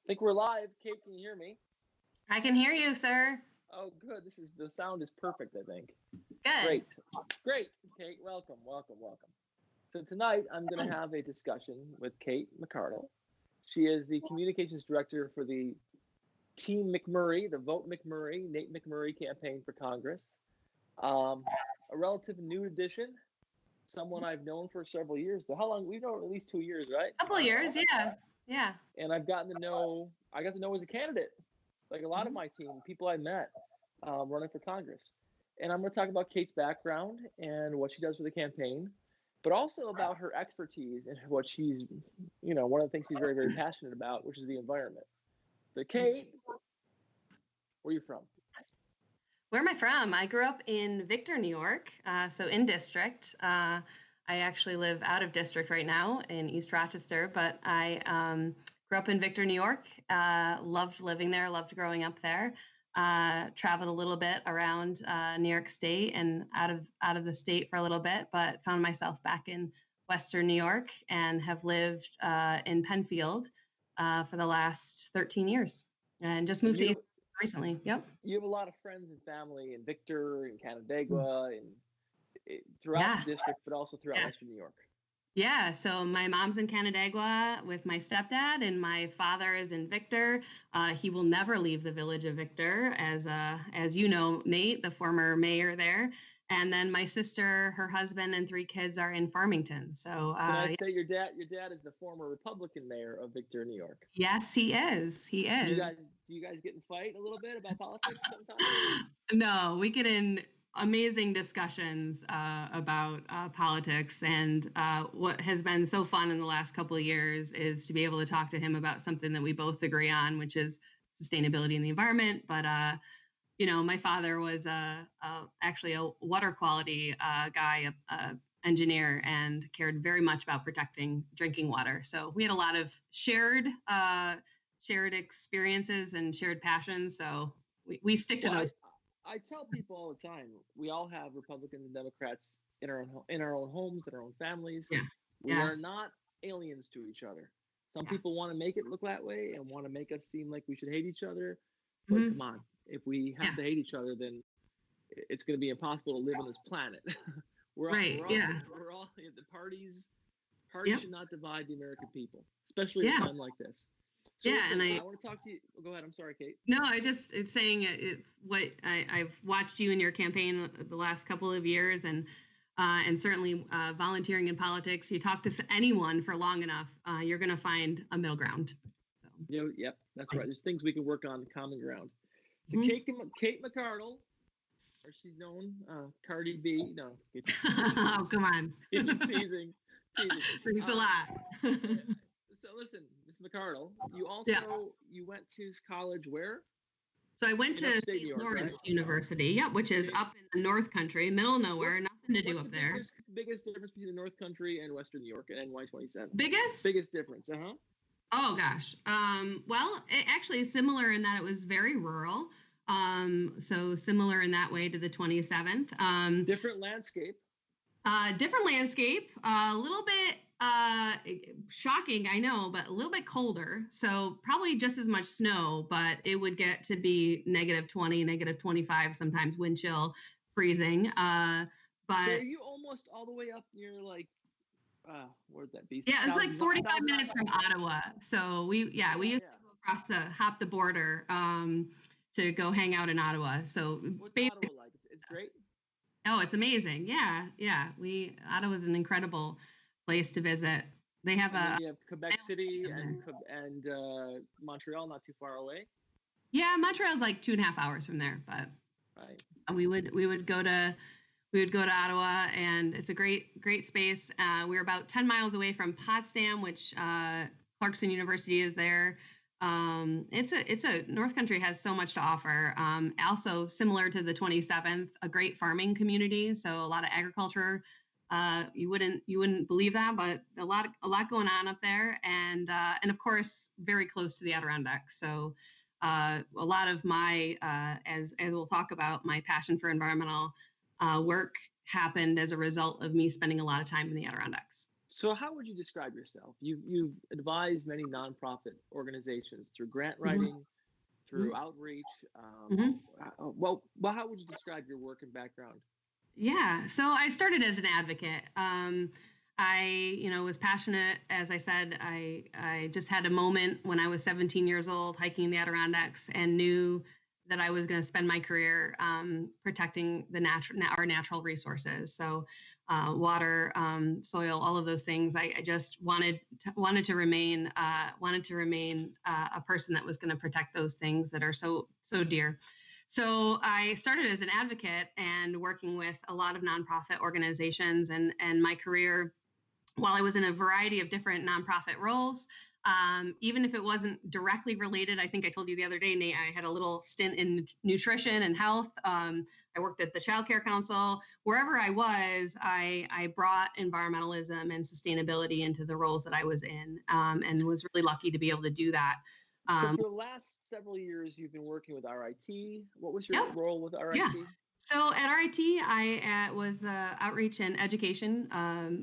Think we're live. Kate, can you hear me? I can hear you, sir. Oh, good. The sound is perfect, I think. Good. Great. Kate, welcome. So tonight I'm going to have a discussion with Kate McArdle. She is the communications director for the Team McMurray, the Vote McMurray, Nate McMurray campaign for Congress. A relative new addition, someone I've known for several years. How long? We've known at least 2 years, right? A couple years, yeah. And I got to know as a candidate, like a lot of my team, people I met running for Congress. And I'm going to talk about Kate's background and what she does for the campaign, but also about her expertise and what she's, one of the things she's very, very passionate about, which is the environment. So Kate, where are you from? Where am I from? I grew up in Victor, New York, so in district. I actually live out of district right now in East Rochester, but I grew up in Victor, New York. Loved living there, loved growing up there. Traveled a little bit around New York State and out of the state for a little bit, but found myself back in Western New York and have lived in Penfield for the last 13 years and just moved to East recently. Yep. You have a lot of friends and family in Victor and Canandaigua and throughout the district, but also throughout Western New York. Yeah, so my mom's in Canandaigua with my stepdad, and my father is in Victor. He will never leave the village of Victor, as you know, Nate, the former mayor there. And then my sister, her husband, and 3 kids are in Farmington. So can I say your dad is the former Republican mayor of Victor, New York? Yes, he is. He is. Do you guys get in fight a little bit about politics sometimes? No, we get in amazing discussions about politics, and what has been so fun in the last couple of years is to be able to talk to him about something that we both agree on, which is sustainability in the environment. But my father was actually a water quality guy, engineer, and cared very much about protecting drinking water. So we had a lot of shared experiences and shared passions. So we stick to those. I tell people all the time, we all have Republicans and Democrats in our own homes, in our own families. Yeah. We are not aliens to each other. Some people want to make it look that way and want to make us seem like we should hate each other. But come on, if we have to hate each other, then it's going to be impossible to live on this planet. We're all the parties should not divide the American people, especially at a time like this. So and I want to talk to you. Go ahead. I'm sorry, Kate. No, it's saying what I've watched you in your campaign the last couple of years, and certainly volunteering in politics. You talk to anyone for long enough, you're going to find a middle ground. So. Yep, that's right. There's things we can work on, common ground. So Kate McArdle, or she's known, Cardi B. No, oh, come on. teasing. Thanks a lot. So listen, Ms. McArdle, you went to college where? So I went to St. Lawrence University, which is up in the North Country, middle of nowhere, nothing to do up there. Biggest difference between the North Country and Western New York and NY27? Biggest difference, Oh gosh. Well, it actually is similar in that it was very rural. So similar in that way to the 27th. Different landscape. A little bit shocking, I know, but a little bit colder. So probably just as much snow, but it would get to be -20, -25, sometimes wind chill, freezing. But so are you almost all the way up near where'd that be? Yeah, it's like 45 minutes from Ottawa. So we used to go hop the border to go hang out in Ottawa. So what's Ottawa like? It's great. Oh, it's amazing. Yeah. Ottawa's an incredible place to visit. They have you have Quebec City and Montreal not too far away. Yeah, Montreal's like 2.5 hours from there, but we would go to Ottawa, and it's a great space. We're about 10 miles away from Potsdam, which Clarkson University is there. It's a North Country has so much to offer. Also similar to the 27th, a great farming community. So a lot of agriculture. You wouldn't believe that, but a lot going on up there, and of course very close to the Adirondacks. So a lot of my as we'll talk about, my passion for environmental work happened as a result of me spending a lot of time in the Adirondacks. So how would you describe yourself? You've advised many nonprofit organizations through grant writing, through outreach. Mm-hmm. Well, how would you describe your work and background? Yeah. So I started as an advocate. I was passionate. As I said, I just had a moment when I was 17 years old hiking the Adirondacks and knew that I was going to spend my career protecting our natural resources. So water, soil, all of those things. I just wanted to remain a person that was going to protect those things that are so dear. So I started as an advocate and working with a lot of nonprofit organizations, and my career, while I was in a variety of different nonprofit roles, even if it wasn't directly related, I think I told you the other day, Nate, I had a little stint in nutrition and health. I worked at the Child Care Council. Wherever I was, I brought environmentalism and sustainability into the roles that I was in, and was really lucky to be able to do that. So for the last several years, you've been working with RIT. What was your role with RIT? Yeah. So at RIT, I was the Outreach and Education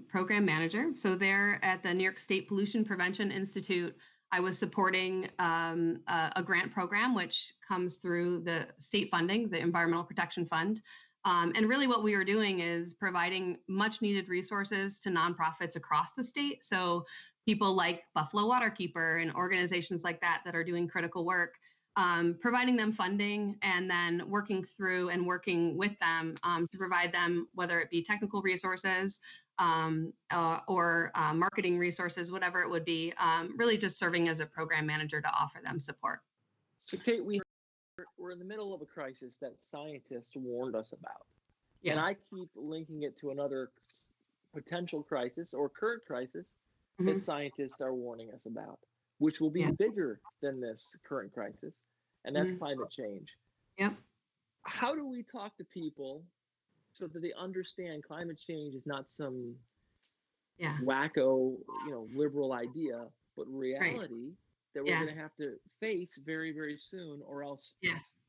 Program Manager. So there at the New York State Pollution Prevention Institute, I was supporting a grant program, which comes through the state funding, the Environmental Protection Fund. And really what we were doing is providing much needed resources to nonprofits across the state. So people like Buffalo Waterkeeper and organizations like that are doing critical work. Providing them funding and then working with them to provide them, whether it be technical resources or marketing resources, whatever it would be, really just serving as a program manager to offer them support. So Kate, we're in the middle of a crisis that scientists warned us about. Yeah. And I keep linking it to another potential crisis or current crisis that scientists are warning us about, which will be bigger than this current crisis, and that's climate change. Yep. How do we talk to people so that they understand climate change is not some wacko, liberal idea, but reality that we're going to have to face very, very soon, or else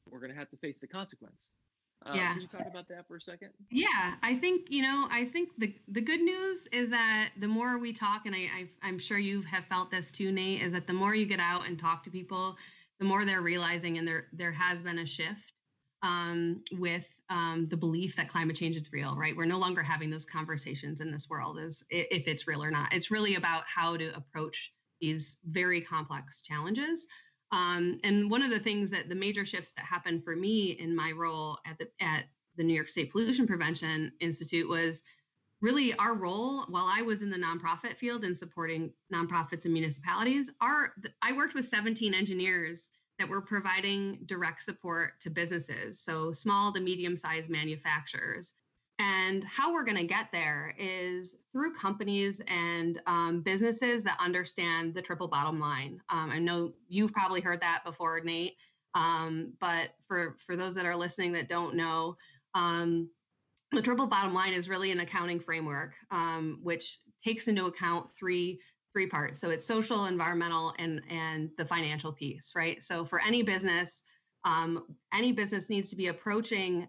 we're going to have to face the consequence. Can you talk about that for a second? Yeah, I think the good news is that the more we talk, and I'm sure you have felt this too, Nate, is that the more you get out and talk to people, the more they're realizing, and there has been a shift with the belief that climate change is real, right? We're no longer having those conversations in this world as if it's real or not. It's really about how to approach these very complex challenges. And one of the things that the major shifts that happened for me in my role at the New York State Pollution Prevention Institute was really our role while I was in the nonprofit field and supporting nonprofits and municipalities. I worked with 17 engineers that were providing direct support to businesses, so small to medium-sized manufacturers. And how we're going to get there is through companies and businesses that understand the triple bottom line. I know you've probably heard that before, Nate, but for those that are listening that don't know, the triple bottom line is really an accounting framework, which takes into account three parts. So it's social, environmental, and the financial piece, right? So for any business needs to be approaching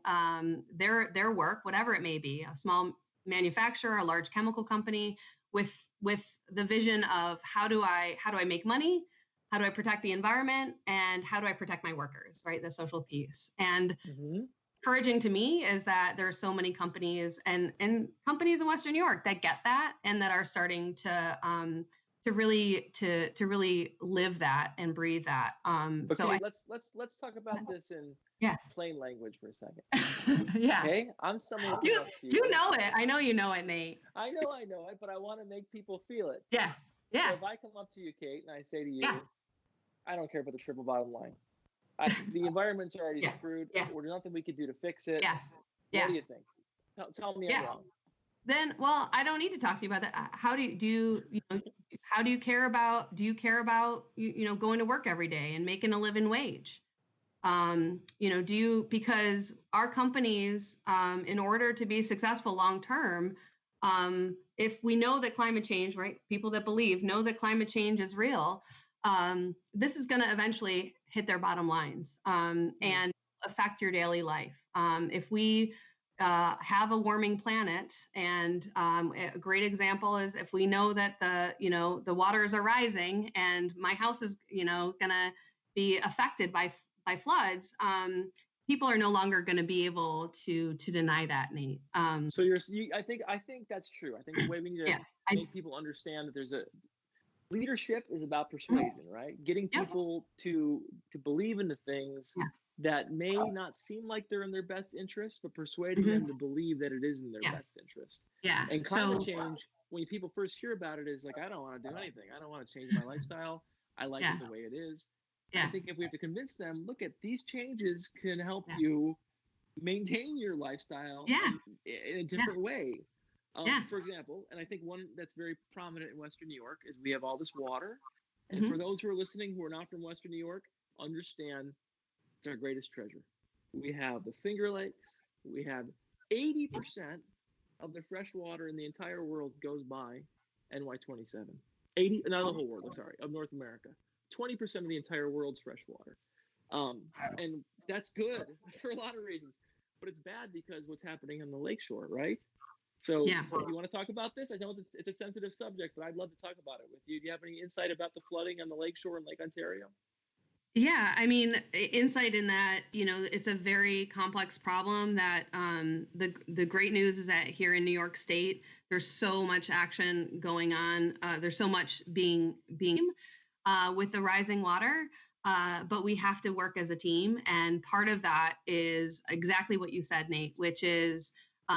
their work, whatever it may be, a small manufacturer, a large chemical company, with the vision of how do I make money, how do I protect the environment, and how do I protect my workers, right? The social piece. And encouraging to me is that there are so many companies and companies in Western New York that get that and that are starting to really live that and breathe that. Okay, so let's talk about this in plain language for a second. Yeah. Okay, I'm someone who comes up to you. You know it. I know you know it, Nate. I know it, but I want to make people feel it. Yeah. Yeah. So if I come up to you, Kate, and I say to you, I don't care about the triple bottom line. The environment's already screwed. There's nothing we could do to fix it. What do you think? Tell me I'm wrong. Then, well, I don't need to talk to you about that. How do you care about going to work every day and making a living wage? Because our companies, in order to be successful long term, if we know that climate change, right? People that believe know that climate change is real. This is going to eventually hit their bottom lines and affect your daily life. If we have a warming planet. And a great example is if we know that the waters are rising and my house is, going to be affected by floods, people are no longer going to be able to deny that, Nate. So I think that's true. I think the way we need to make people understand that there's leadership is about persuasion, right? Getting people to believe in the things that may not seem like they're in their best interest, but persuading them to believe that it is in their best interest. Yeah. And climate change, when people first hear about it, is like, I don't want to do anything. I don't want to change my lifestyle. I like it the way it is. Yeah. I think if we have to convince them, look at these changes can help you maintain your lifestyle in a different way. For example, and I think one that's very prominent in Western New York is we have all this water. And for those who are listening who are not from Western New York, understand it's our greatest treasure. We have the Finger Lakes. We have 80% of the fresh water in the entire world goes by NY27. 80, not the whole world, I'm sorry, of North America. 20% of the entire world's fresh water. And that's good for a lot of reasons. But it's bad because what's happening on the lakeshore, right? So if you want to talk about this, I know it's a sensitive subject, but I'd love to talk about it with you. Do you have any insight about the flooding on the lakeshore in Lake Ontario? Yeah, I mean, insight in that, it's a very complex problem that the great news is that here in New York State, there's so much action going on. There's so much being with the rising water, but we have to work as a team. And part of that is exactly what you said, Nate, which is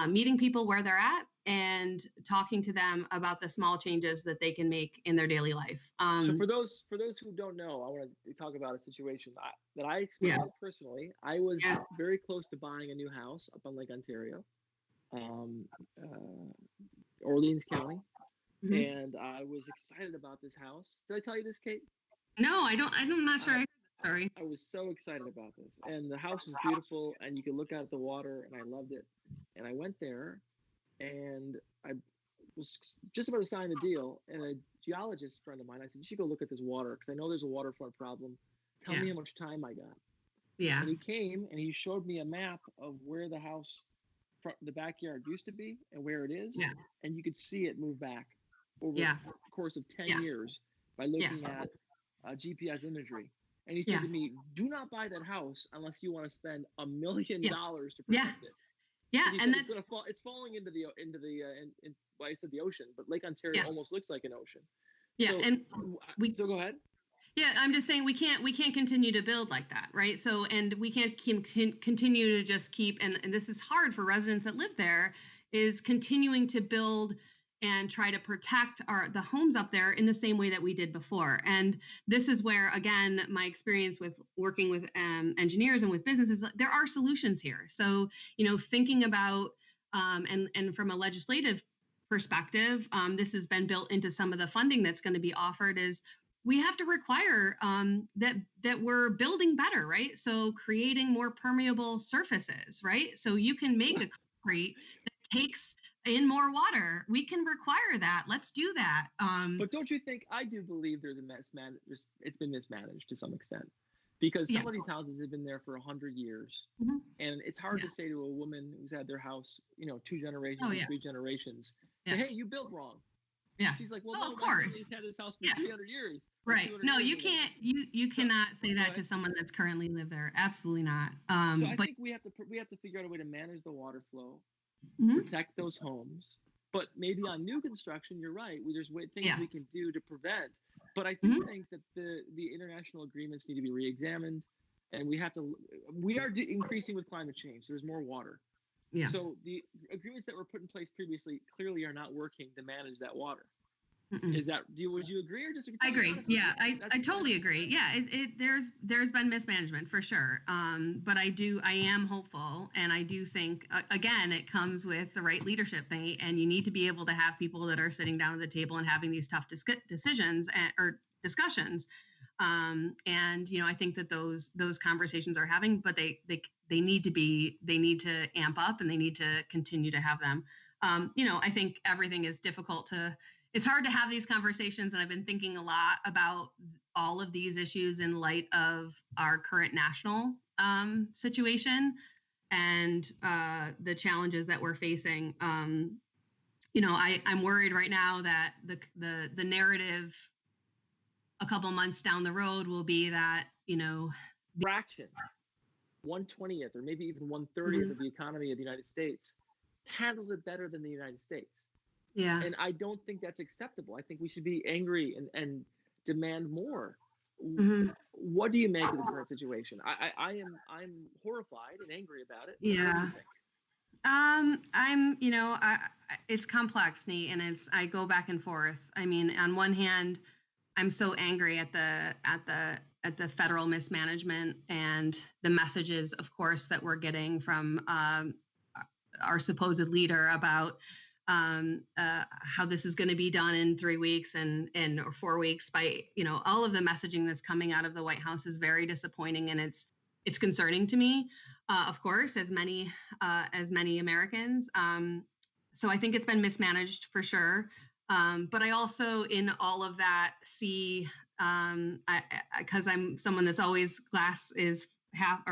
meeting people where they're at and talking to them about the small changes that they can make in their daily life. So for those who don't know, I want to talk about a situation that I experienced personally. I was very close to buying a new house up on Lake Ontario, Orleans County, and I was excited about this house. Did I tell you this, Kate? No, I don't. I'm not sure I heard that story. I was so excited about this, and the house was beautiful, and you could look out at the water, and I loved it. And I went there, and I was just about to sign the deal, and a geologist friend of mine, I said, you should go look at this water because I know there's a waterfront problem. Tell me how much time I got. Yeah. And he came and he showed me a map of where the house, the backyard used to be and where it is. Yeah. And you could see it move back over the course of 10 years by looking at GPS imagery. And he said to me, do not buy that house unless you want to spend $1 million to protect it. Yeah, and that's it's falling into the well, I said the ocean, but Lake Ontario almost looks like an ocean. Yeah, so, so go ahead. Yeah, I'm just saying we can't continue to build like that, right? So, and we can't continue to just keep, and this is hard for residents that live there, is continuing to build and try to protect the homes up there in the same way that we did before. And this is where, again, my experience with working with engineers and with businesses, there are solutions here. So, thinking about, and from a legislative perspective, this has been built into some of the funding that's going to be offered, is we have to require that we're building better, right? So creating more permeable surfaces, right? So you can make a concrete that takes in more water. We can require that. Let's do that. But don't you think, I do believe there's it's been mismanaged to some extent, because some of these houses have been there for 100 years. And it's hard to say to a woman who's had their house, 2 generations, 3 generations, say, hey, you built wrong. Yeah. She's like, well, no, no, of course. He's had this house for 300 years. Right. No, you can't. You cannot say that to someone that's currently lived there. Absolutely not. So I think we have to figure out a way to manage the water flow, protect those homes. But maybe on new construction, you're right. There's things we can do to prevent. But I do think that the international agreements need to be re-examined, and we are increasing with climate change. There's more water. Yeah. So the agreements that were put in place previously clearly are not working to manage that water. Is that? Would you agree or disagree? I agree. Yeah, I totally agree. Yeah, there's been mismanagement for sure. But I am hopeful, and I do think again it comes with the right leadership, and you need to be able to have people that are sitting down at the table and having these tough decisions or discussions. And I think that those conversations are having, but they need to amp up, and they need to continue to have them. I think everything is difficult it's hard to have these conversations. And I've been thinking a lot about all of these issues in light of our current national situation. and the challenges that we're facing. I'm worried right now that the narrative a couple months down the road will be that, fraction, 1/20th or maybe even 1/30th of the economy of the United States handles it better than the United States. Yeah. And I don't think that's acceptable. I think we should be angry and demand more. What do you make of the current situation? I'm horrified and angry about it. Yeah. What do you think? It's complex, Nate, and I go back and forth. I mean, on one hand, I'm so angry at the federal mismanagement and the messages, of course, that we're getting from our supposed leader about how this is going to be done in 3 weeks or 4 weeks. By all of the messaging that's coming out of the White House is very disappointing, and it's concerning to me, of course, as many Americans. So I think it's been mismanaged for sure. But I also, in all of that, see, because I'm someone that's always glass is half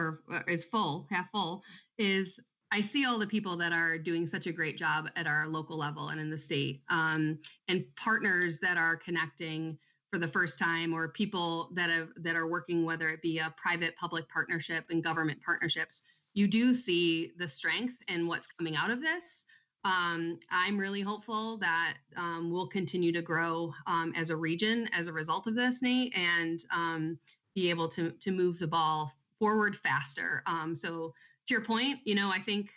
full, is I see all the people that are doing such a great job at our local level and in the state, and partners that are connecting for the first time, or people that are working, whether it be a private-public partnership and government partnerships. You do see the strength in what's coming out of this. I'm really hopeful that we'll continue to grow as a region as a result of this, Nate, and be able to move the ball forward faster. So to your point, I think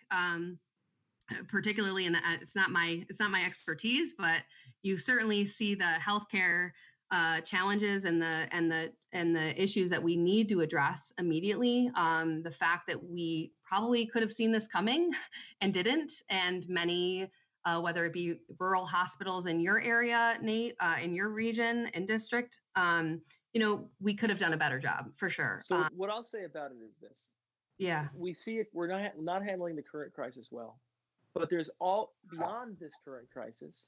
particularly it's not my expertise, but you certainly see the healthcare challenges and the issues that we need to address immediately. The fact that we probably could have seen this coming and didn't, and many, whether it be rural hospitals in your area, Nate, in your region and district, we could have done a better job for sure. So what I'll say about it is this. Yeah. We see it. We're not handling the current crisis well, but there's all beyond this current crisis.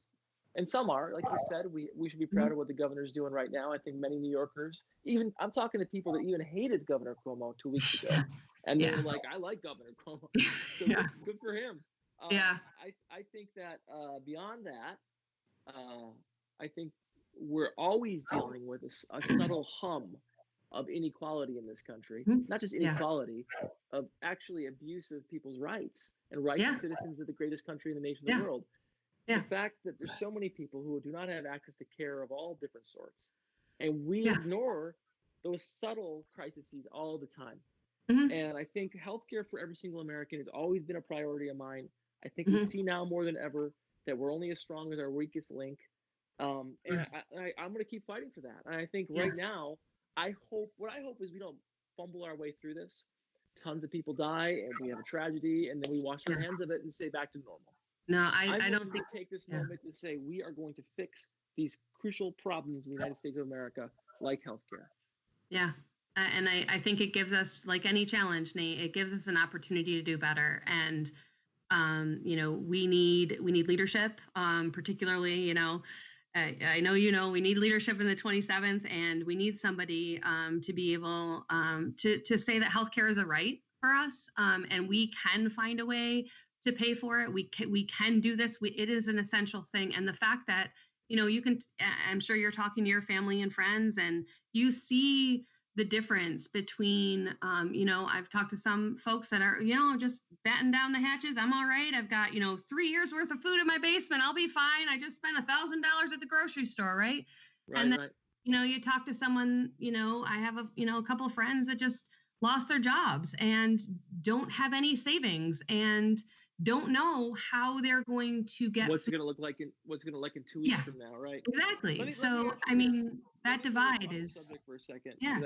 And some are, like you said, we should be proud of what the governor's doing right now. I think many New Yorkers, even I'm talking to people that even hated Governor Cuomo 2 weeks ago, and they were like, "I like Governor Cuomo, so good for him." I think that beyond that, I think we're always dealing with a subtle hum of inequality in this country. Not just inequality, of actually abuse of people's rights and rights of citizens of the greatest country in the nation of the world. The fact that there's so many people who do not have access to care of all different sorts, and we ignore those subtle crises all the time. And I think healthcare for every single American has always been a priority of mine. I think we see now more than ever that we're only as strong as our weakest link. And I'm going to keep fighting for that. And I think right now, what I hope is we don't fumble our way through this. Tons of people die, and we have a tragedy, and then we wash our hands of it and say back to normal. No, I don't think take this moment to say we are going to fix these crucial problems in the United States of America, like healthcare. Yeah. And I think it gives us, like any challenge, Nate, it gives us an opportunity to do better. And, we need leadership, particularly, I know, we need leadership in the 27th, and we need somebody to be able to say that healthcare is a right for us, and we can find a way to pay for it. We can do this. It is an essential thing. And the fact that, you can, I'm sure you're talking to your family and friends, and you see the difference between, I've talked to some folks that are, just batten down the hatches. I'm all right. I've got, 3 years worth of food in my basement. I'll be fine. I just spent $1,000 at the grocery store. Right. And then, you talk to someone, I have a couple of friends that just lost their jobs and don't have any savings and don't know how they're going to get what's it going to look like in 2 weeks from now, right? Exactly. That divide is subject for a second. Yeah.